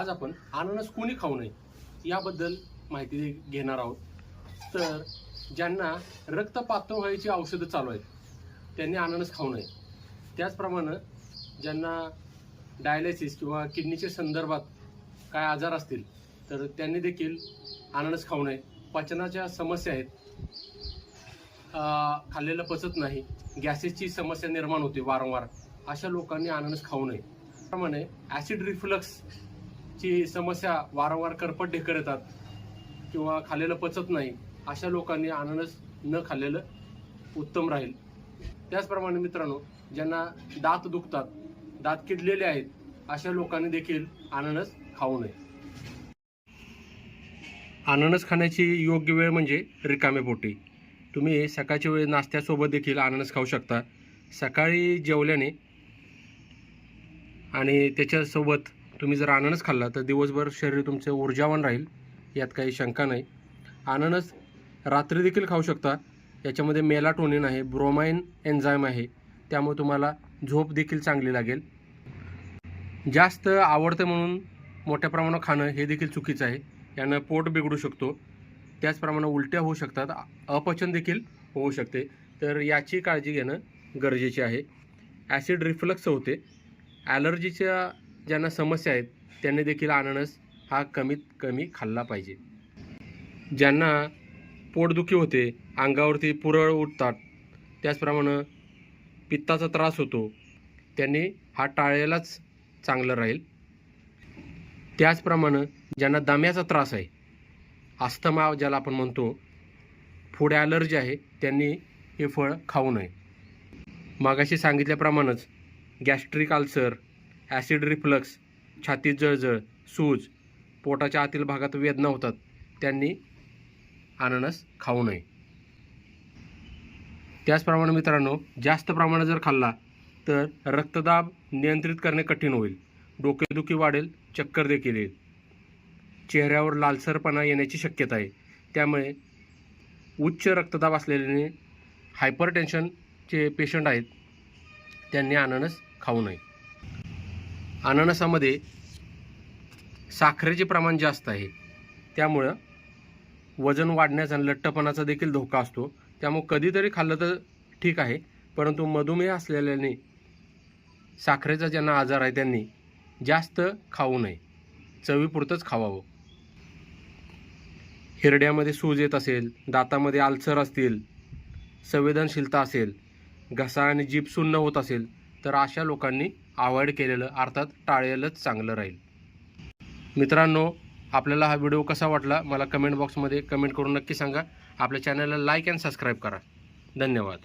आज आपण अननस कोणी खाऊ नये याबद्दल माहिती घेणार आहोत। तर ज्यांना रक्त पातळ व्हायची औषधं चालू आहेत त्यांनी अननस खाऊ नये। त्याचप्रमाणे ज्यांना डायलिसिस किंवा किडनीच्या संदर्भात काय आजार असतील तर त्यांनी देखील अननस खाऊ नये। पचनाच्या समस्या आहेत, खाल्लेलं पचत नाही, गॅसेसची समस्या निर्माण होते वारंवार, अशा लोकांनी अननस खाऊ नये। त्याप्रमाणे ॲसिड रिफ्लक्सची समस्या वारंवार करपट ढेकर येतात किंवा खाल्लेलं पचत नाही, अशा लोकांनी अननस न खाल्लेलं उत्तम राहील। त्याचप्रमाणे मित्रांनो, ज्यांना दात दुखतात, दात किडलेले आहेत, अशा लोकांनी देखील अननस खाऊ नये। अननस खाण्याची योग्य वेळ म्हणजे रिकामे पोटी। तुम्ही सकाळच्या वेळी नाश्त्यासोबत देखील अननस खाऊ शकता। सकाळी जेवल्याने आणि त्याच्यासोबत तुम्ही जर अननस खाल्ला तर दिवसभर शरीर तुमचं ऊर्जावान राहील, यात काही शंका नाही। अननस रात्री देखील खाऊ शकता। याच्यामध्ये मेलाटोनिन आहे, ब्रोमाइन एन्झाईम आहे, त्यामुळे तुम्हाला झोप देखील चांगली लागेल। जास्त आवडतं म्हणून मोठ्या प्रमाणात खाणं हे देखील चुकीचं आहे, यानं पोट बिघडू शकतो। त्याचप्रमाणे उलट्या होऊ शकतात, अपचन देखील होऊ शकते, तर याची काळजी घेणं गरजेचे आहे। ॲसिड रिफ्लक्स होते, ॲलर्जीच्या ज्यांना समस्या आहेत त्यांनी देखील अननस हा कमीत कमी खाल्ला पाहिजे। ज्यांना पोटदुखी होते, अंगावरती पुरळ उठतात, त्याचप्रमाणे पित्ताचा त्रास होतो, त्यांनी हा टाळलेलाच चांगलं राहील। त्याचप्रमाणे ज्यांना दम्याचा त्रास आहे, अस्थमा ज्याला आपण म्हणतो, फूड ॲलर्जी आहे, त्यांनी हे फळ खाऊ नये। मागाशी सांगितल्याप्रमाणेच गॅस्ट्रिक अल्सर, ॲसिड रिफ्लक्स, छातीत जळजळ, सूज, पोटाच्या आतील भागात वेदना होतात, त्यांनी अननस खाऊ नये। त्याचप्रमाणे मित्रांनो, जास्त प्रमाणात जर खाल्ला तर रक्तदाब नियंत्रित करणे कठीण होईल, डोकेदुखी वाढेल, चक्कर देखील येईल, चेहऱ्यावर लालसरपणा येण्याची शक्यता आहे। त्यामुळे उच्च रक्तदाब असलेल्याने, हायपरटेन्शनचे पेशंट आहेत, त्यांनी अननस खाऊ नये। अननसामध्ये साखरेचे प्रमाण जास्त आहे, त्यामुळं वजन वाढण्याचा आणि लठ्ठपणाचा देखील धोका असतो। त्यामुळे कधीतरी खाल्लं तर ठीक आहे, परंतु मधुमेह असलेल्याने, साखरेचा ज्यांना आजार आहे त्यांनी जास्त खाऊ नये, चवीपुरतंच खावावं। हिरड्यामध्ये सूज येत असेल, दातामध्ये अल्सर असतील, संवेदनशीलता असेल, घसा आणि जीभ सुन्न होत असेल तर अशा लोकांनी अवॉइड केलेलं, अर्थात टाळलेलंच चांगलं राहील। मित्रांनो, आपल्याला हा व्हिडिओ कसा वाटला मला कमेंट बॉक्समध्ये कमेंट करून नक्की सांगा। आपल्या चॅनलला लाईक अँड सबस्क्राईब करा। धन्यवाद।